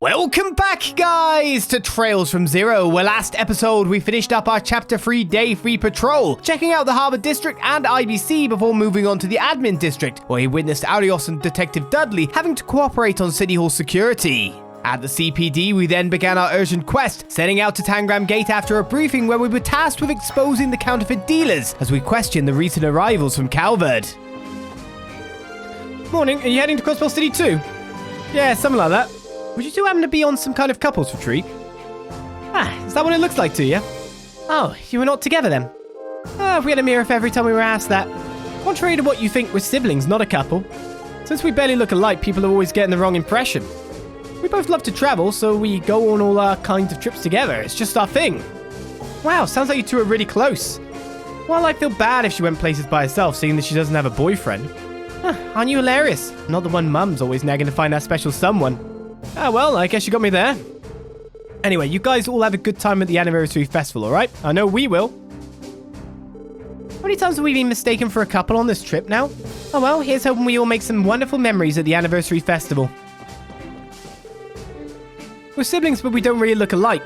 Welcome back, guys, to Trails from Zero, where last episode we finished up our Chapter 3 Day 3 patrol, checking out the Harbour District and IBC before moving on to the Admin District, where we witnessed Arios and Detective Dudley having to cooperate on City Hall security. At the CPD, we then began our urgent quest, setting out to Tangram Gate after a briefing where we were tasked with exposing the counterfeit dealers as we questioned the recent arrivals from Calvard. Morning, are you heading to Crossbell City too? Yeah, something like that. Would you two happen to be on some kind of couples retreat? Is that what it looks like to you? Oh, you were not together then? If we had a mirror for every time we were asked that. Contrary to what you think, we're siblings, not a couple. Since we barely look alike, people are always getting the wrong impression. We both love to travel, so we go on all our kinds of trips together. It's just our thing. Wow, sounds like you two are really close. Well, I feel bad if she went places by herself, seeing that she doesn't have a boyfriend. Aren't you hilarious? Not the one Mum's always nagging to find that special someone. Well, I guess you got me there. Anyway, you guys all have a good time at the anniversary festival, alright? I know we will. How many times have we been mistaken for a couple on this trip now? Oh well, here's hoping we all make some wonderful memories at the anniversary festival. We're siblings, but we don't really look alike.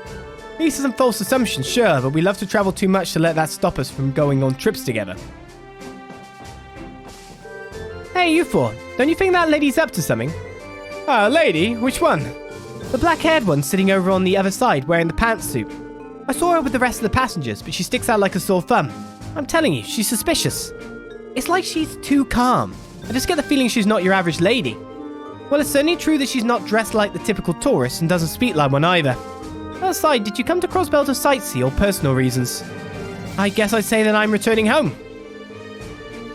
These are some false assumptions, sure, but we love to travel too much to let that stop us from going on trips together. Hey, you four, don't you think that lady's up to something? Lady? Which one? The black-haired one sitting over on the other side wearing the pantsuit. I saw her with the rest of the passengers, but she sticks out like a sore thumb. I'm telling you, she's suspicious. It's like she's too calm. I just get the feeling she's not your average lady. Well, it's certainly true that she's not dressed like the typical tourist and doesn't speak like one either. Aside, did you come to Crossbell to sightsee or personal reasons? I guess I'd say that I'm returning home.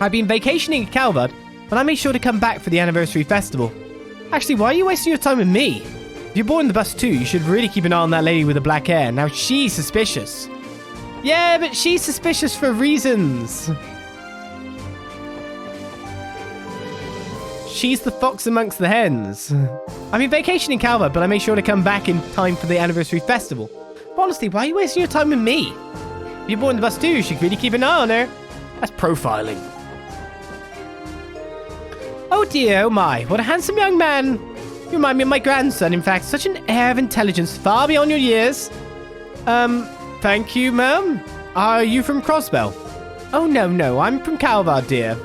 I've been vacationing at Calvard, but I made sure to come back for the anniversary festival. Actually, why are you wasting your time with me? If you're boarding the bus too, you should really keep an eye on that lady with the black hair. Now she's suspicious. Yeah, but she's suspicious for reasons. She's the fox amongst the hens. I've been vacationing in Calvard, but I made sure to come back in time for the anniversary festival. But honestly, why are you wasting your time with me? If you're boarding the bus too, you should really keep an eye on her. That's profiling. Oh dear, oh my, what a handsome young man. You remind me of my grandson, in fact, such an air of intelligence far beyond your years. Thank you, ma'am. Are you from Crossbell? Oh, no, I'm from Calvard, dear.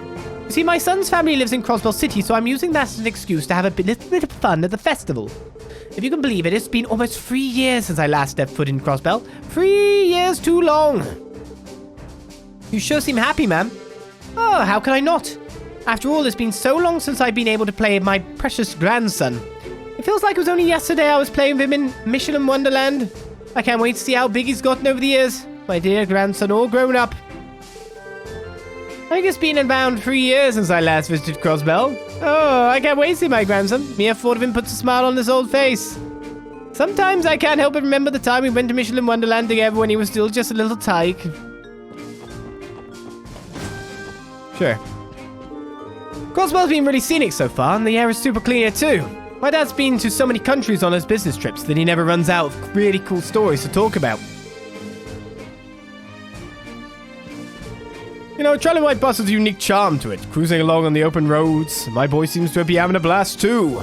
You see, my son's family lives in Crossbell City, so I'm using that as an excuse to have a little bit of fun at the festival. If you can believe it, it's been almost 3 years since I last stepped foot in Crossbell. 3 years too long. You sure seem happy, ma'am. Oh, how can I not? After all, it's been so long since I've been able to play with my precious grandson. It feels like it was only yesterday I was playing with him in Michelin Wonderland. I can't wait to see how big he's gotten over the years. My dear grandson, all grown up. I think it's been around 3 years since I last visited Crossbell. Oh, I can't wait to see my grandson. Mere thought of him puts a smile on his old face. Sometimes I can't help but remember the time we went to Michelin Wonderland together when he was still just a little tyke. Sure. Crossbell's been really scenic so far, and the air is super clean here too. My dad's been to so many countries on his business trips that he never runs out of really cool stories to talk about. You know, traveling by bus has a unique charm to it. Cruising along on the open roads, my boy seems to be having a blast too.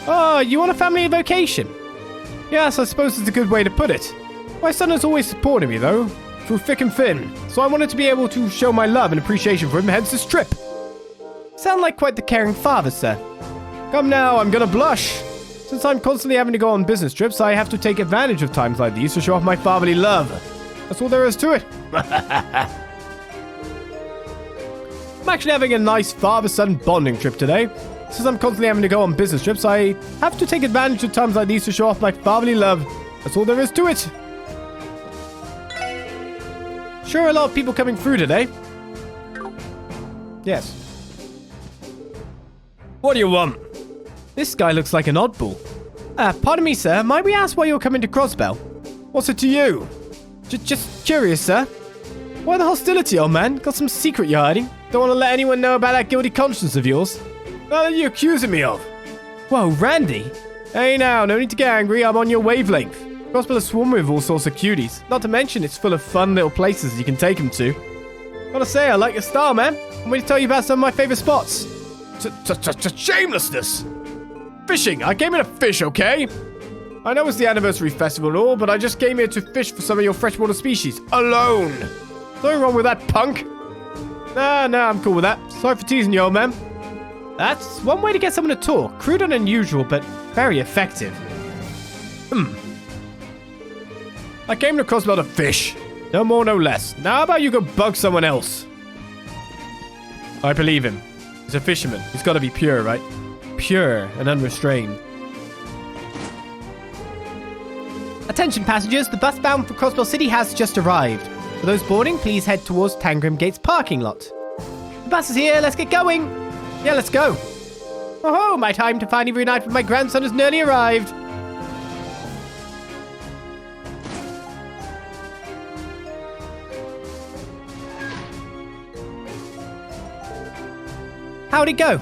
Oh, you on a family vacation? Yes, I suppose it's a good way to put it. My son has always supported me though, through thick and thin, so I wanted to be able to show my love and appreciation for him, hence this trip. Sound like quite the caring father, sir. Come now, I'm gonna blush. Since I'm constantly having to go on business trips, I have to take advantage of times like these to show off my fatherly love. That's all there is to it. I'm actually having a nice father-son bonding trip today. Since I'm constantly having to go on business trips, I have to take advantage of times like these to show off my fatherly love. That's all there is to it. Sure, a lot of people coming through today. Yes. What do you want? This guy looks like an oddball. Pardon me, sir. Might we ask why you're coming to Crossbell? What's it to you? Just curious, sir. Why the hostility, old man? Got some secret you're hiding? Don't want to let anyone know about that guilty conscience of yours? What are you accusing me of? Whoa, Randy. Hey now, no need to get angry. I'm on your wavelength. Crossbell is swarming with all sorts of cuties. Not to mention, it's full of fun little places you can take them to. Gotta say, I like your style, man. I'm going to tell you about some of my favorite spots. Shamelessness! Fishing! I came in to fish, okay? I know it's the anniversary festival and all, but I just came here to fish for some of your freshwater species. Alone! Nothing wrong with that, punk. Nah, I'm cool with that. Sorry for teasing you, old man. That's one way to get someone to talk. Crude and unusual, but very effective. I came to Crossbell to fish. No more, no less. Now how about you go bug someone else? I believe him. He's a fisherman. He's got to be pure, right? Pure and unrestrained. Attention passengers, the bus bound for Crossbell City has just arrived. For those boarding, please head towards Tangram Gate's parking lot. The bus is here, let's get going. Yeah, let's go. Oh, my time to finally reunite with my grandson has nearly arrived. How'd it go?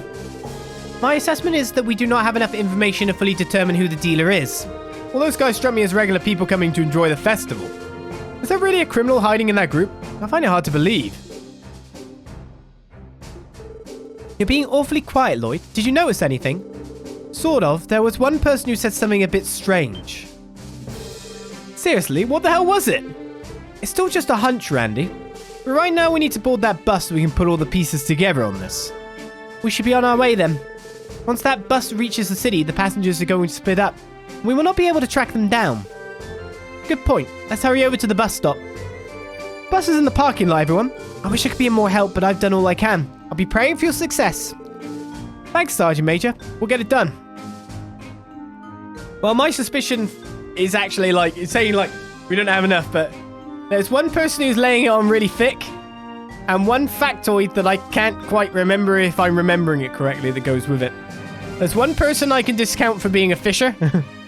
My assessment is that we do not have enough information to fully determine who the dealer is. Well, those guys struck me as regular people coming to enjoy the festival. Is there really a criminal hiding in that group? I find it hard to believe. You're being awfully quiet, Lloyd. Did you notice anything? Sort of. There was one person who said something a bit strange. Seriously, what the hell was it? It's still just a hunch, Randy. But right now we need to board that bus so we can put all the pieces together on this. We should be on our way then. Once that bus reaches the city, the passengers are going to split up. We will not be able to track them down. Good point. Let's hurry over to the bus stop. Bus is in the parking lot, everyone. I wish I could be of more help, but I've done all I can. I'll be praying for your success. Thanks, Sergeant Major. We'll get it done. Well, my suspicion is actually it's saying we don't have enough, but there's one person who's laying it on really thick, and one factoid that I can't quite remember if I'm remembering it correctly that goes with it. There's one person I can discount for being a fisher.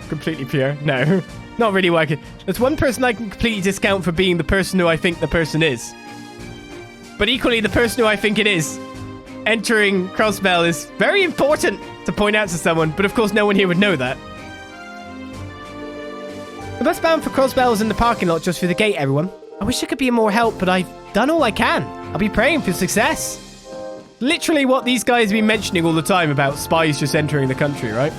Completely pure. No, not really working. There's one person I can completely discount for being the person who I think the person is. But equally, the person who I think it is entering Crossbell is very important to point out to someone, but of course no one here would know that. The bus bound for Crossbell is in the parking lot just through the gate, everyone. I wish I could be of more help, but I've done all I can. I'll be praying for success. Literally what these guys have been mentioning all the time about spies just entering the country, right?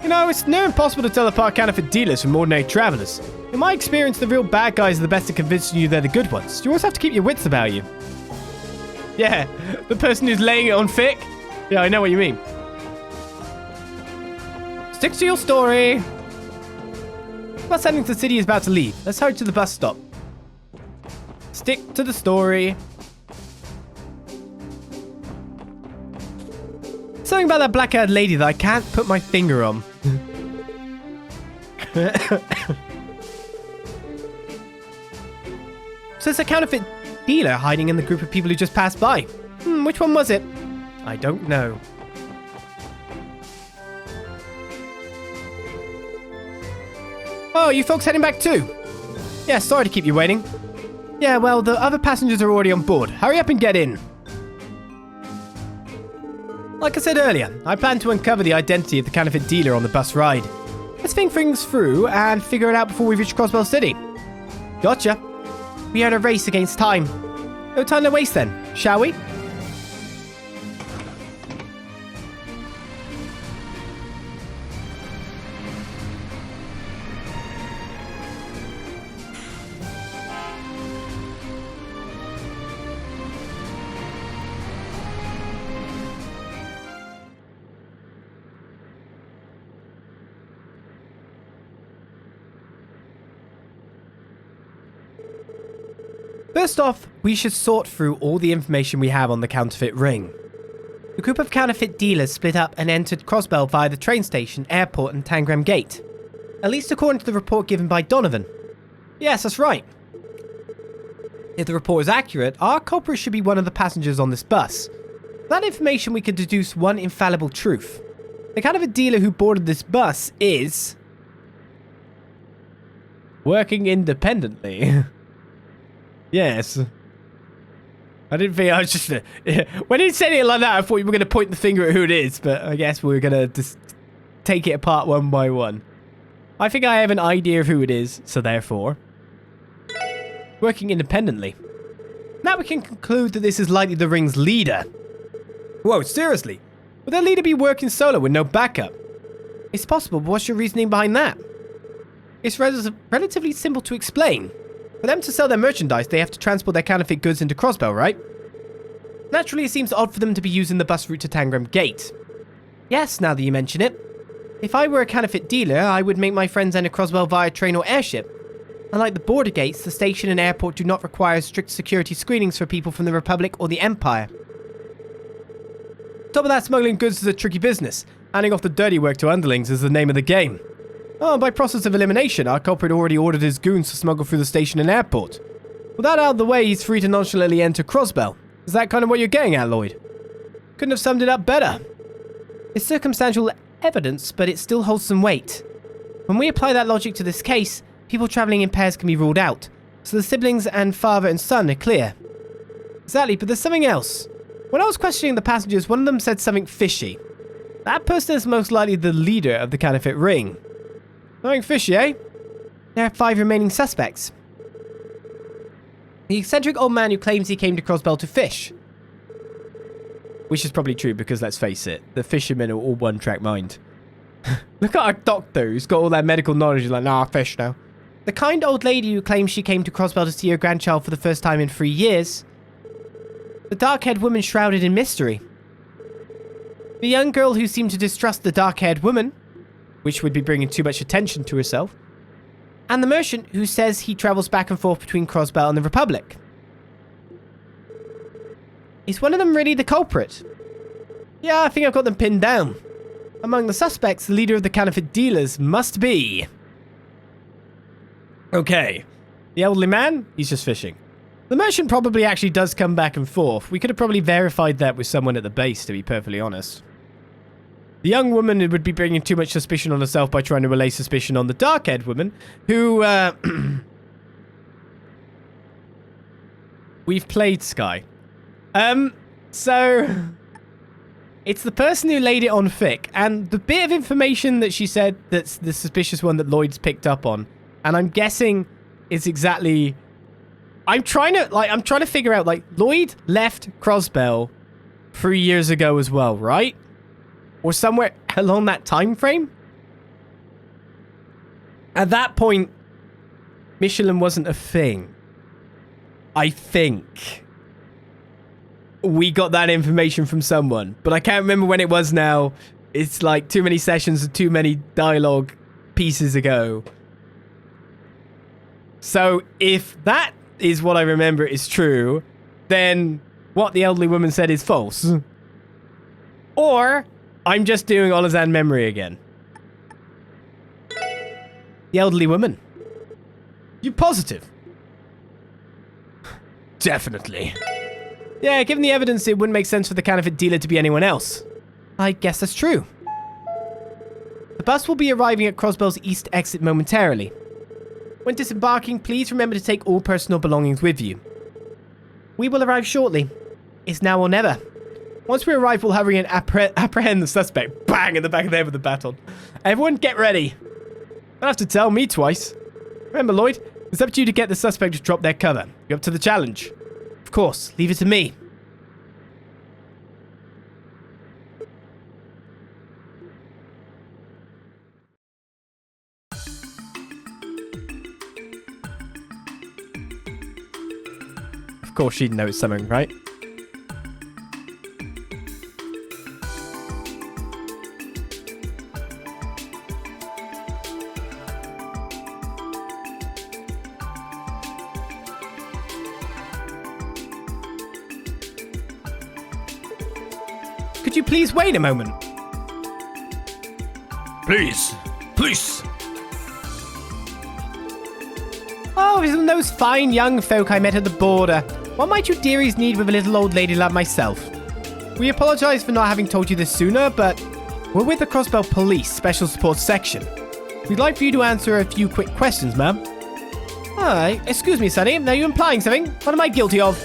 You know, it's near impossible to tell apart counterfeit dealers from ordinary travelers. In my experience, the real bad guys are the best at convincing you they're the good ones. You always have to keep your wits about you. Yeah, the person who's laying it on thick. Yeah, I know what you mean. Stick to your story. Bus heading to the city is about to leave. Let's hurry to the bus stop. Stick to the story. Something about that black-haired lady that I can't put my finger on. So it's a counterfeit dealer hiding in the group of people who just passed by. Which one was it? I don't know. Oh, you folks heading back too? Yeah, sorry to keep you waiting. Yeah, well, the other passengers are already on board. Hurry up and get in. Like I said earlier, I plan to uncover the identity of the counterfeit dealer on the bus ride. Let's think things through and figure it out before we reach Crossbell City. Gotcha. We are in a race against time. No time to waste then, shall we? First off, we should sort through all the information we have on the counterfeit ring. The group of counterfeit dealers split up and entered Crossbell via the train station, airport and Tangram Gate. At least according to the report given by Donovan. Yes, that's right. If the report is accurate, our culprit should be one of the passengers on this bus. With that information, we could deduce one infallible truth. The counterfeit dealer who boarded this bus is working independently. Yes. I didn't think I was just... when he said it like that, I thought you were going to point the finger at who it is, but I guess we're going to just take it apart one by one. I think I have an idea of who it is, so therefore... working independently. Now we can conclude that this is likely the ring's leader. Whoa, seriously? Would their leader be working solo with no backup? It's possible, but what's your reasoning behind that? It's relatively simple to explain. For them to sell their merchandise, they have to transport their counterfeit goods into Crossbell, right? Naturally, it seems odd for them to be using the bus route to Tangram Gate. Yes, now that you mention it. If I were a counterfeit dealer, I would make my friends enter Crossbell via train or airship. Unlike the border gates, the station and airport do not require strict security screenings for people from the Republic or the Empire. Top of that, smuggling goods is a tricky business. Handing off the dirty work to underlings is the name of the game. Oh, by process of elimination, our culprit already ordered his goons to smuggle through the station and airport. With that out of the way, he's free to nonchalantly enter Crossbell. Is that kind of what you're getting at, Lloyd? Couldn't have summed it up better. It's circumstantial evidence, but it still holds some weight. When we apply that logic to this case, people travelling in pairs can be ruled out. So the siblings and father and son are clear. Exactly, but there's something else. When I was questioning the passengers, one of them said something fishy. That person is most likely the leader of the counterfeit ring. Something fishy, eh? There are 5 remaining suspects. The eccentric old man who claims he came to Crossbell to fish. Which is probably true because, let's face it, the fishermen are all one-track mind. Look at our doctor who's got all that medical knowledge. He's like, nah, I fish now. The kind old lady who claims she came to Crossbell to see her grandchild for the first time in 3 years. The dark-haired woman shrouded in mystery. The young girl who seemed to distrust the dark-haired woman, which would be bringing too much attention to herself. And the merchant who says he travels back and forth between Crossbell and the Republic. Is one of them really the culprit? Yeah, I think I've got them pinned down. Among the suspects, the leader of the counterfeit dealers must be... Okay. The elderly man? He's just fishing. The merchant probably actually does come back and forth. We could have probably verified that with someone at the base, to be perfectly honest. The young woman would be bringing too much suspicion on herself by trying to relay suspicion on the dark-haired woman, who, we've played Sky. So... It's the person who laid it on thick, and the bit of information that she said that's the suspicious one that Lloyd's picked up on, and I'm guessing is exactly... I'm trying to figure out, like, Lloyd left Crossbell 3 years ago as well, right? Or somewhere along that time frame? At that point, Michelin wasn't a thing. I think. We got that information from someone, but I can't remember when it was now. It's like too many sessions and too many dialogue pieces ago. So if that is what I remember is true, then what the elderly woman said is false. Or I'm just doing Olizandri memory again. The elderly woman. You positive? Definitely. Yeah, given the evidence, it wouldn't make sense for the counterfeit dealer to be anyone else. I guess that's true. The bus will be arriving at Crossbell's east exit momentarily. When disembarking, please remember to take all personal belongings with you. We will arrive shortly. It's now or never. Once we arrive, we'll hurry and apprehend the suspect. Bang! In the back of the head with the baton. Everyone, get ready. Don't have to tell me twice. Remember, Lloyd, it's up to you to get the suspect to drop their cover. You're up to the challenge. Of course, leave it to me. Of course she'd know something, right? Could you please wait a moment? Please. Please. Oh, isn't those fine young folk I met at the border? What might you dearies need with a little old lady like myself? We apologize for not having told you this sooner, but we're with the Crossbell Police Special Support Section. We'd like for you to answer a few quick questions, ma'am. Alright, excuse me, Sonny. Are you implying something? What am I guilty of?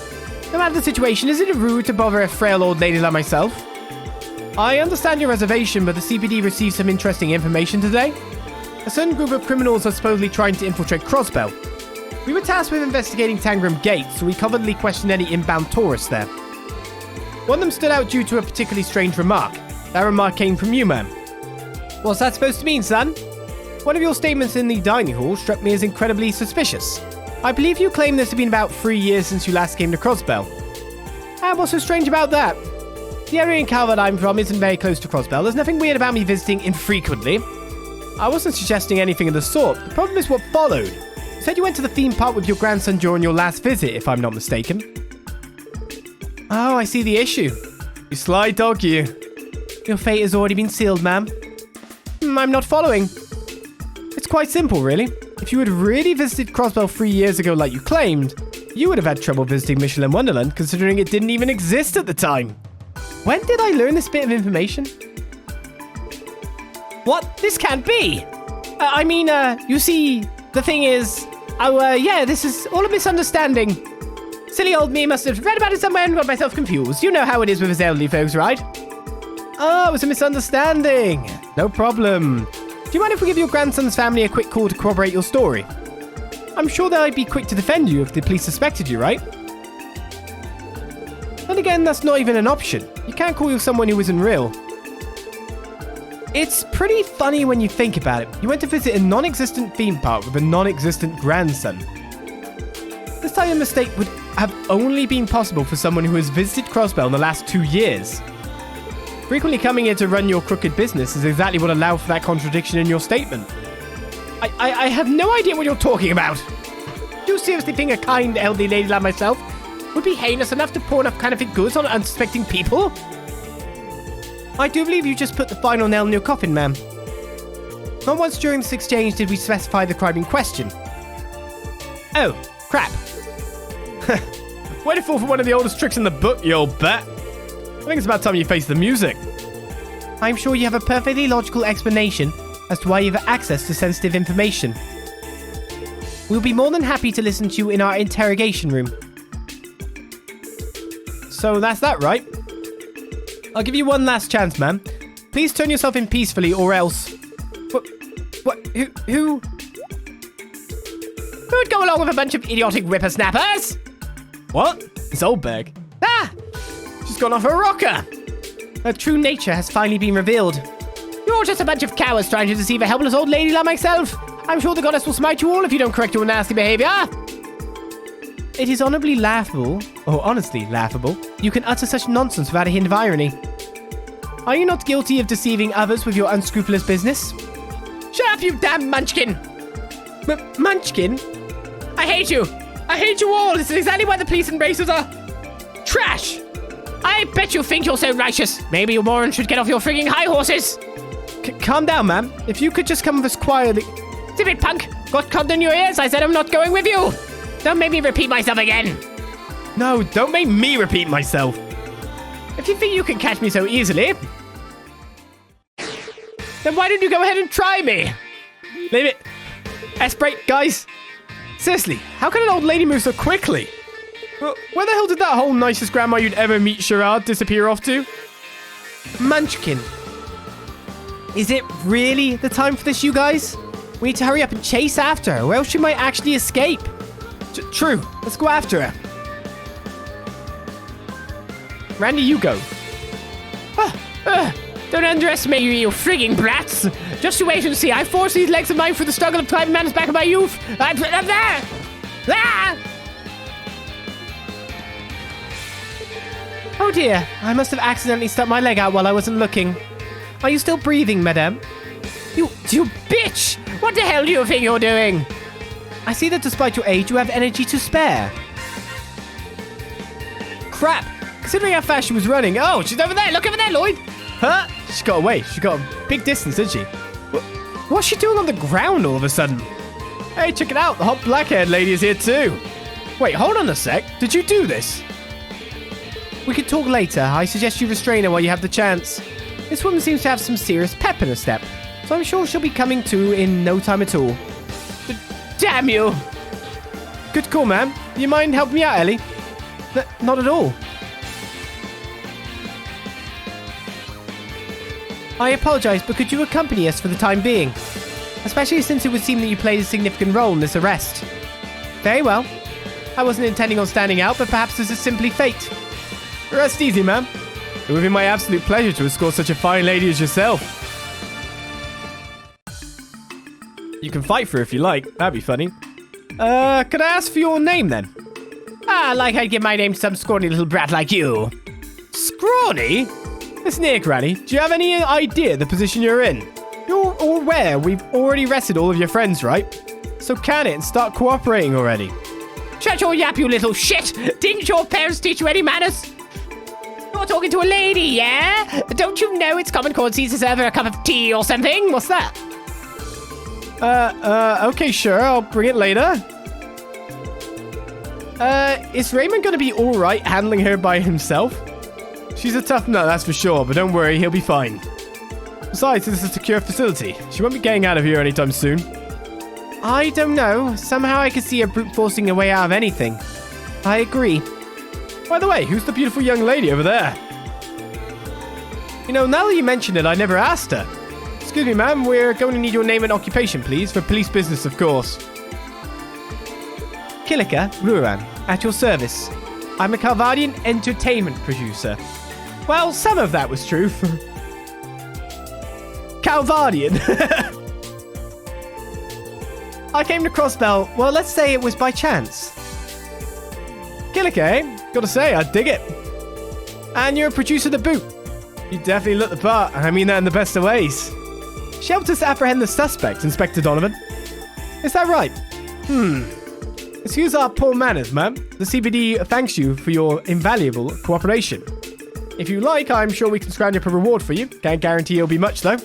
No matter the situation, is it rude to bother a frail old lady like myself? I understand your reservation, but the CPD received some interesting information today. A certain group of criminals are supposedly trying to infiltrate Crossbell. We were tasked with investigating Tangram Gate, so we covertly questioned any inbound tourists there. One of them stood out due to a particularly strange remark. That remark came from you, ma'am. What's that supposed to mean, son? One of your statements in the dining hall struck me as incredibly suspicious. I believe you claim this has been about 3 years since you last came to Crossbell. And what's so strange about that? The area in Calvard I'm from isn't very close to Crossbell. There's nothing weird about me visiting infrequently. I wasn't suggesting anything of the sort. The problem is what followed. You said you went to the theme park with your grandson during your last visit, if I'm not mistaken. Oh, I see the issue. You sly dog, you. Your fate has already been sealed, ma'am. I'm not following. It's quite simple, really. If you had really visited Crossbell 3 years ago like you claimed, you would have had trouble visiting Michelin Wonderland, considering it didn't even exist at the time. When did I learn this bit of information? What? This can't be! You see, the thing is... this is all a misunderstanding. Silly old me must have read about it somewhere and got myself confused. You know how it is with us elderly folks, right? Oh, it was a misunderstanding. No problem. Do you mind if we give your grandson's family a quick call to corroborate your story? I'm sure they'd be quick to defend you if the police suspected you, right? Then again, that's not even an option. You can't call you someone who isn't real. It's pretty funny when you think about it. You went to visit a non-existent theme park with a non-existent grandson. This type of mistake would have only been possible for someone who has visited Crossbell in the last 2 years. Frequently coming here to run your crooked business is exactly what allowed for that contradiction in your statement. I have no idea what you're talking about. Do you seriously think a kind elderly lady like myself would be heinous enough to pawn off counterfeit goods on unsuspecting people? I do believe you just put the final nail in your coffin, ma'am. Not once during this exchange did we specify the crime in question. Oh, crap. Way to fall for one of the oldest tricks in the book, you old bat. I think it's about time you face the music. I'm sure you have a perfectly logical explanation as to why you have access to sensitive information. We'll be more than happy to listen to you in our interrogation room. So that's that, right? I'll give you one last chance, ma'am. Please turn yourself in peacefully or else... What? Who would go along with a bunch of idiotic whippersnappers? What? This old bag. Ah! She's gone off her rocker. Her true nature has finally been revealed. You're just a bunch of cowards trying to deceive a helpless old lady like myself. I'm sure the goddess will smite you all if you don't correct your nasty behavior. It is honorably laughable, or honestly laughable, you can utter such nonsense without a hint of irony. Are you not guilty of deceiving others with your unscrupulous business? Shut up, you damn munchkin! Munchkin? I hate you! I hate you all! This is exactly why the police and racers are... trash! I bet you think you're so righteous. Maybe you morons should get off your frigging high horses! Calm down, ma'am. If you could just come with us quietly... Zip it, punk! Got cod in your ears? I said I'm not going with you! Don't make me repeat myself again! No, don't make me repeat myself. If you think you can catch me so easily... then why don't you go ahead and try me? Leave it. S-brake, guys. Seriously, how can an old lady move so quickly? Well, where the hell did that whole nicest grandma you'd ever meet charade disappear off to? Munchkin. Is it really the time for this, you guys? We need to hurry up and chase after her, or else she might actually escape. True. Let's go after her. Randy, you go. Don't underestimate you, you frigging brats. Just you wait and see. I forced these legs of mine through the struggle of time man's back of my youth. I'm there. Ah! Oh dear, I must have accidentally stuck my leg out while I wasn't looking. Are you still breathing, madame? You bitch! What the hell do you think you're doing? I see that despite your age, you have energy to spare. Crap! Considering how fast she was running. Oh, she's over there! Look over there, Lloyd! Huh? She got away. She got a big distance, didn't she? What's she doing on the ground all of a sudden? Hey, check it out. The hot black-haired lady is here too. Wait, hold on a sec. Did you do this? We could talk later. I suggest you restrain her while you have the chance. This woman seems to have some serious pep in her step, so I'm sure she'll be coming to in no time at all. Damn you! Good call, ma'am. You mind helping me out, Ellie? Not at all. I apologize, but could you accompany us for the time being? Especially since it would seem that you played a significant role in this arrest. Very well. I wasn't intending on standing out, but perhaps this is simply fate. Rest easy, ma'am. It would be my absolute pleasure to escort such a fine lady as yourself. You can fight for her if you like. That'd be funny. Could I ask for your name then? Like I'd give my name to some scrawny little brat like you. Scrawny? Listen here, Granny. Do you have any idea the position you're in? You're aware we've already arrested all of your friends, right? So can it and start cooperating already? Shut your yap, you little shit! Didn't your parents teach you any manners? You're talking to a lady, yeah? Don't you know it's common courtesy to serve her a cup of tea or something? What's that? Okay, sure. I'll bring it later. Is Raymond gonna be alright handling her by himself? She's a tough nut, that's for sure, but don't worry, he'll be fine. Besides, this is a secure facility. She won't be getting out of here anytime soon. I don't know. Somehow I could see her brute forcing her way out of anything. I agree. By the way, who's the beautiful young lady over there? You know, now that you mention it, I never asked her. Excuse me, ma'am, we're going to need your name and occupation, please, for police business, of course. Kilika Ruran, at your service. I'm a Calvardian entertainment producer. Well, some of that was true. Calvardian. I came to Crossbell, well, let's say it was by chance. Kilika, eh? Gotta say, I dig it. And you're a producer to boot. You definitely look the part, and I mean that in the best of ways. She helped us apprehend the suspect, Inspector Donovan. Is that right? Excuse our poor manners, ma'am. The CBD thanks you for your invaluable cooperation. If you like, I'm sure we can scrounge up a reward for you. Can't guarantee it'll be much, though.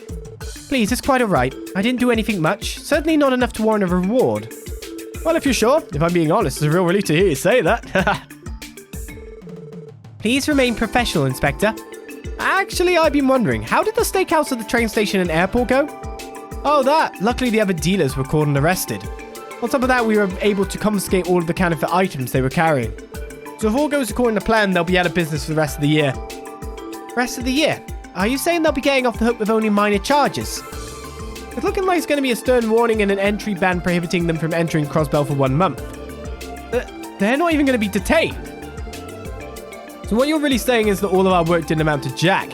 Please, it's quite alright. I didn't do anything much. Certainly not enough to warrant a reward. Well, if you're sure. If I'm being honest, it's a real relief to hear you say that. Please remain professional, Inspector. Actually, I've been wondering, how did the steakhouse at the train station and airport go? Oh, that. Luckily, the other dealers were caught and arrested. On top of that, we were able to confiscate all of the counterfeit items they were carrying. So if all goes according to plan, they'll be out of business for the rest of the year. Rest of the year? Are you saying they'll be getting off the hook with only minor charges? It's looking like it's going to be a stern warning and an entry ban prohibiting them from entering Crossbell for 1 month. They're not even going to be detained. So what you're really saying is that all of our work didn't amount to jack.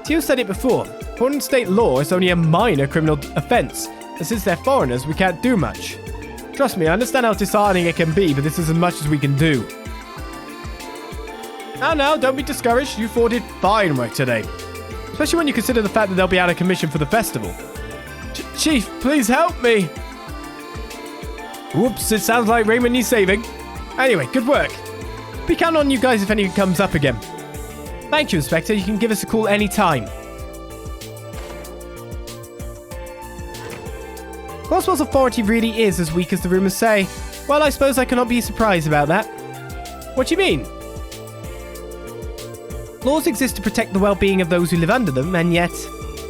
Tio said it before. According to state law, it's only a minor criminal offense. And since they're foreigners, we can't do much. Trust me, I understand how disheartening it can be, but this is as much as we can do. Now, don't be discouraged. You four did fine work today. Especially when you consider the fact that they'll be out of commission for the festival. Chief, please help me. Whoops, it sounds like Raymond needs saving. Anyway, good work. Be counting on you guys if anything comes up again. Thank you, Inspector. You can give us a call anytime. Crossbell's authority really is as weak as the rumors say. Well, I suppose I cannot be surprised about that. What do you mean? Laws exist to protect the well-being of those who live under them, and yet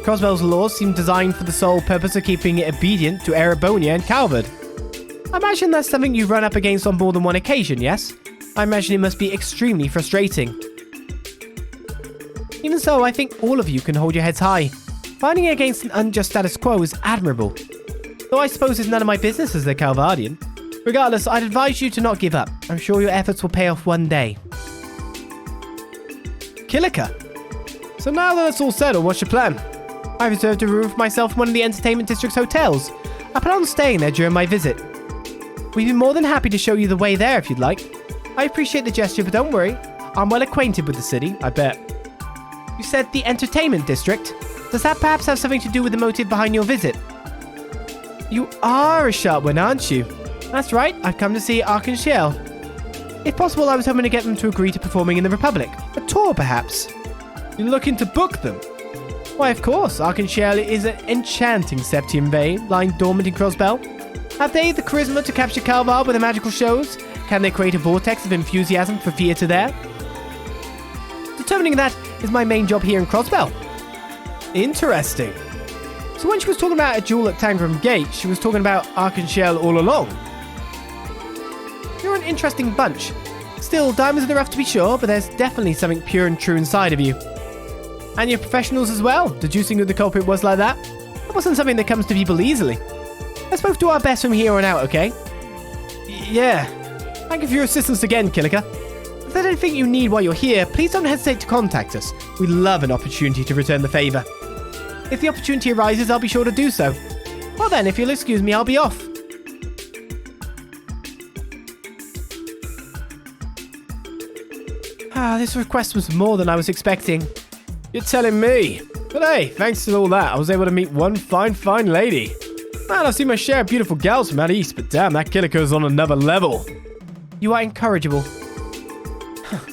Crossbell's laws seem designed for the sole purpose of keeping it obedient to Erebonia and Calvard. I imagine that's something you've run up against on more than one occasion, yes? I imagine it must be extremely frustrating. Even so, I think all of you can hold your heads high. Fighting against an unjust status quo is admirable. Though I suppose it's none of my business as a Calvardian. Regardless, I'd advise you to not give up. I'm sure your efforts will pay off one day. Kilika. So now that it's all settled, what's your plan? I reserved a room for myself in one of the entertainment district's hotels. I plan on staying there during my visit. We'd be more than happy to show you the way there if you'd like. I appreciate the gesture, but don't worry. I'm well acquainted with the city, I bet. You said the entertainment district? Does that perhaps have something to do with the motive behind your visit? You are a sharp one, aren't you? That's right, I've come to see Arkanshell. If possible, I was hoping to get them to agree to performing in the Republic. A tour, perhaps? You're looking to book them? Why, of course. Arkanshell is an enchanting Septium Bay, lying dormant in Crossbell. Have they the charisma to capture Calvard with their magical shows? Can they create a vortex of enthusiasm for theatre there? Determining that is my main job here in Crossbell. Interesting. So when she was talking about a duel at Tangram Gate, she was talking about Arkanshell all along. You're an interesting bunch. Still, diamonds in the rough to be sure, but there's definitely something pure and true inside of you. And you're professionals as well, deducing who the culprit was like that. That wasn't something that comes to people easily. Let's both do our best from here on out, okay? Yeah. Thank you for your assistance again, Kilika. If there's anything you need while you're here, please don't hesitate to contact us. We'd love an opportunity to return the favour. If the opportunity arises, I'll be sure to do so. Well then, if you'll excuse me, I'll be off. This request was more than I was expecting. You're telling me. But hey, thanks to all that, I was able to meet one fine lady. Man, I've seen my share of beautiful gals from out east, but damn, that Kiliko's on another level. You are incorrigible.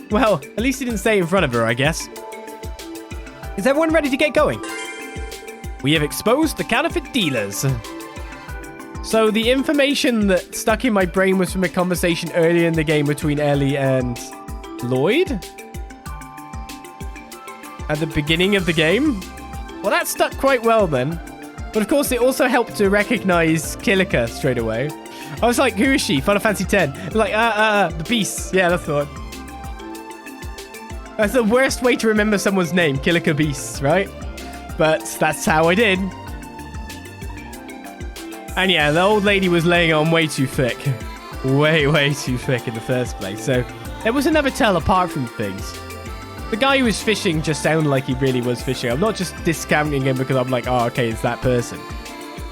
Well, at least he didn't say it in front of her, I guess. Is everyone ready to get going? We have exposed the counterfeit dealers. So the information that stuck in my brain was from a conversation earlier in the game between Ellie and Lloyd? At the beginning of the game? Well, that stuck quite well then. But of course, it also helped to recognize Kilika straight away. I was like, who is she? Final Fantasy X. Like, the Beast. Yeah, that's the one. That's the worst way to remember someone's name, Kilika Beast, right? But that's how I did. And yeah, the old lady was laying on way too thick. Way too thick in the first place. So there was another tell apart from things. The guy who was fishing just sounded like he really was fishing. I'm not just discounting him because I'm like, oh, okay, it's that person.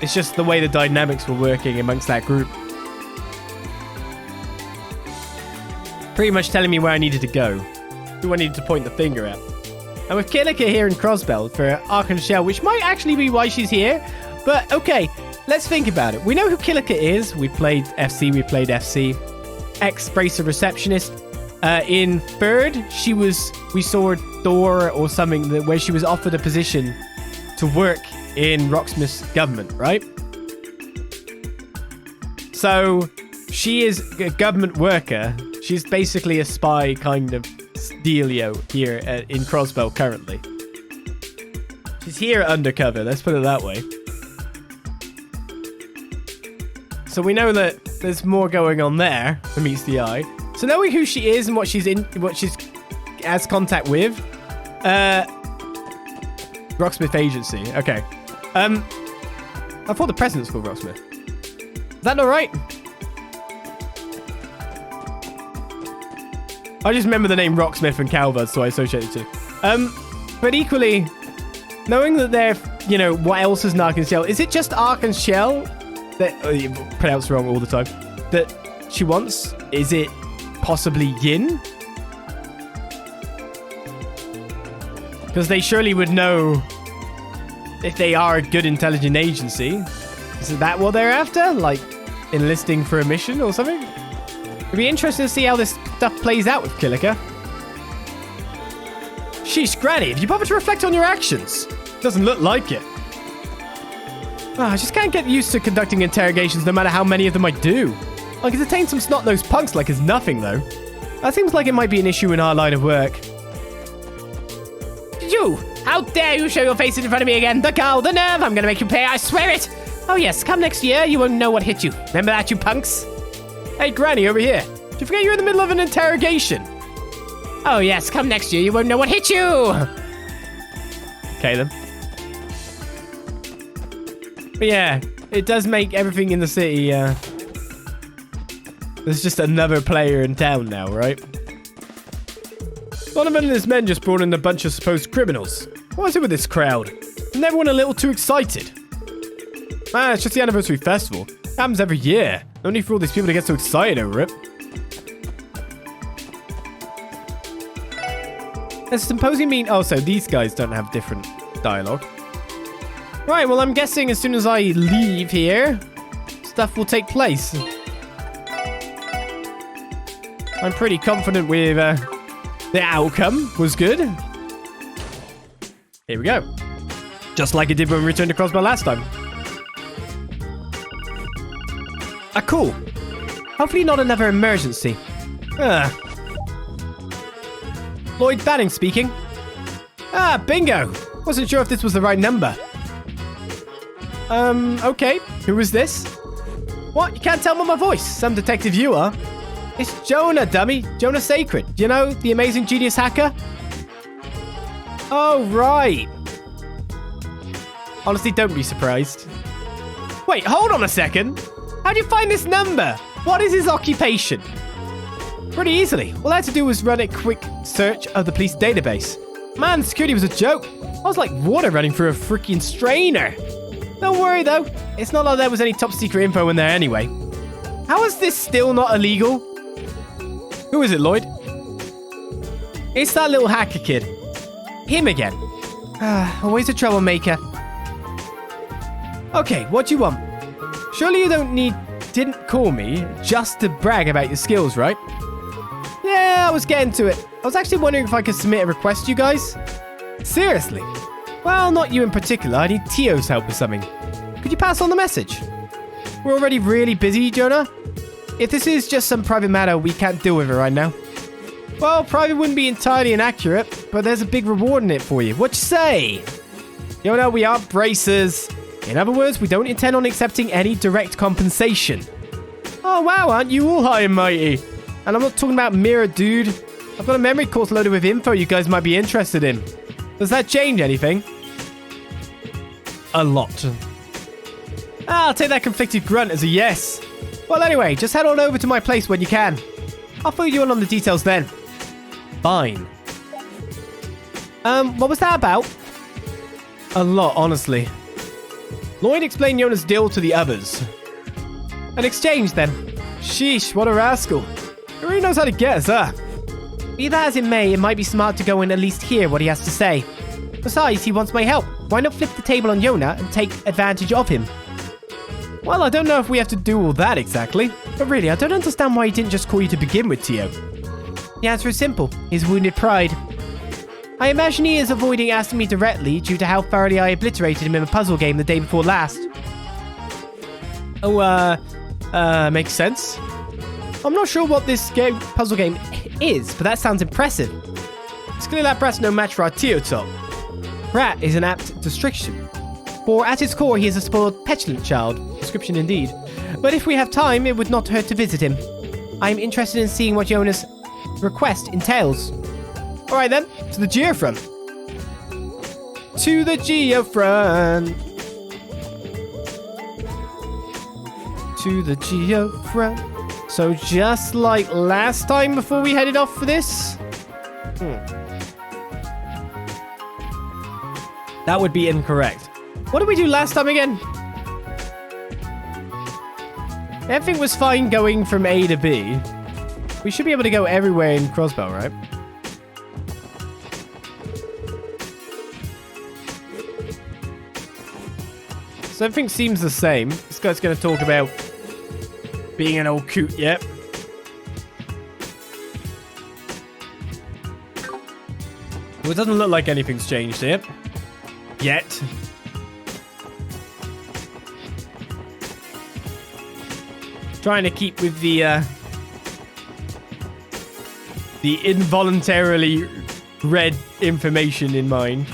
It's just the way the dynamics were working amongst that group. Pretty much telling me where I needed to go. Who I needed to point the finger at. And with Kilika here in Crossbell for Arkan Shell, which might actually be why she's here. But okay, let's think about it. We know who Kilika is. We played FC. Ex-Bracer Receptionist. In third, we saw a door or something where she was offered a position to work in Rocksmith's government, right? So she is a government worker. She's basically a spy kind of dealio here in Crossbell currently. She's here undercover, let's put it that way. So we know that there's more going on there than meets the eye. So knowing who she is and what she's has contact with, Rocksmith Agency. Okay. I thought the president's called Rocksmith. Is that not right? I just remember the name Rocksmith and Calvard, so I associate the two. But equally, knowing that they're, what else is Arkan Shell? Is it just Arkan Shell that you pronounce wrong all the time? That she wants? Is it possibly Yin? Because they surely would know if they are a good intelligent agency. Is that what they're after? Like enlisting for a mission or something? It'd be interesting to see how this stuff plays out with Kilika. Sheesh, Granny, have you bothered to reflect on your actions? Doesn't look like it. I just can't get used to conducting interrogations no matter how many of them I do. I can detain some snot-nosed punks like it's nothing, though. That seems like it might be an issue in our line of work. You! How dare you show your face in front of me again? The gall, the nerve! I'm gonna make you pay, I swear it! Oh yes, come next year, you won't know what hit you. Remember that, you punks? Hey, Granny, over here. Did you forget you're in the middle of an interrogation? Oh yes, come next year, you won't know what hit you! Okay, then. But yeah, it does make everything in the city, there's just another player in town now, right? Donovan and his men just brought in a bunch of supposed criminals. What is it with this crowd? Isn't everyone a little too excited? Man, it's just the anniversary festival. It happens every year. No need for all these people to get so excited over it. There's a symposium meeting. Oh, so these guys don't have different dialogue. Right, well, I'm guessing as soon as I leave here, stuff will take place. I'm pretty confident with the outcome was good. Here we go. Just like it did when we returned to Crossbell last time. Cool. Hopefully not another emergency. Lloyd Bannings speaking. Bingo. Wasn't sure if this was the right number. Okay. Who is this? What? You can't tell by my voice. Some detective you are. It's Jonah, dummy. Jonah Sacred. You know, the amazing genius hacker? Oh, right. Honestly, don't be surprised. Wait, hold on a second. How'd you find this number? What is his occupation? Pretty easily. All I had to do was run a quick search of the police database. Man, security was a joke. I was like water running through a freaking strainer. Don't worry, though. It's not like there was any top-secret info in there anyway. How is this still not illegal? Who is it, Lloyd? It's that little hacker kid. Him again. Always a troublemaker. Okay, what do you want? Surely you didn't call me just to brag about your skills, right? Yeah, I was getting to it. I was actually wondering if I could submit a request to you guys. Seriously? Well, not you in particular. I need Tio's help with something. Could you pass on the message? We're already really busy, Jonah. If this is just some private matter, we can't deal with it right now. Well, private wouldn't be entirely inaccurate, but there's a big reward in it for you. What you say? Jonah, we aren't bracers. In other words, we don't intend on accepting any direct compensation. Oh, wow, aren't you all high and mighty? And I'm not talking about mirror, dude. I've got a memory course loaded with info you guys might be interested in. Does that change anything? A lot. I'll take that conflicted grunt as a yes. Well, anyway, just head on over to my place when you can. I'll fill you in on the details then. Fine. What was that about? A lot, honestly. Lloyd explained Jona's deal to the others. An exchange, then. Sheesh, what a rascal. He really knows how to get us, huh? Be that as it may, it might be smart to go and at least hear what he has to say. Besides, he wants my help. Why not flip the table on Jonah and take advantage of him? Well, I don't know if we have to do all that exactly. But really, I don't understand why he didn't just call you to begin with, Tio. The answer is simple. His wounded pride. I imagine he is avoiding asking me directly due to how thoroughly I obliterated him in a puzzle game the day before last. Oh, makes sense. I'm not sure what this puzzle game is, but that sounds impressive. It's clear that Brat's no match for our Tio top. Brat is an apt description, for at its core he is a spoiled, petulant child. Description indeed. But if we have time, it would not hurt to visit him. I am interested in seeing what Jona's request entails. Alright then, to the geofront. To the geofront. To the geofront. So just like last time before we headed off for this? That would be incorrect. What did we do last time again? Everything was fine going from A to B. We should be able to go everywhere in Crossbell, right? So everything seems the same. This guy's going to talk about being an old coot, yep. Well, it doesn't look like anything's changed here. Yet. Trying to keep with the involuntarily read information in mind.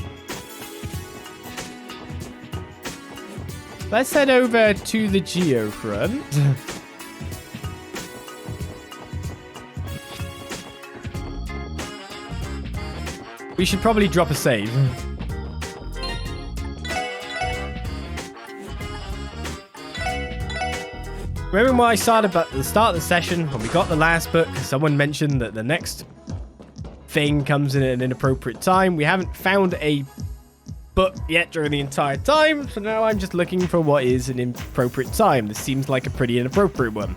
Let's head over to the geofront. We should probably drop a save. Remember when I started at the start of the session, when we got the last book, someone mentioned that the next thing comes in at an inappropriate time. We haven't found a book yet during the entire time, so now I'm just looking for what is an inappropriate time. This seems like a pretty inappropriate one.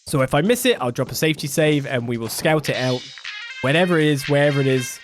So if I miss it, I'll drop a safety save and we will scout it out whenever it is, wherever it is,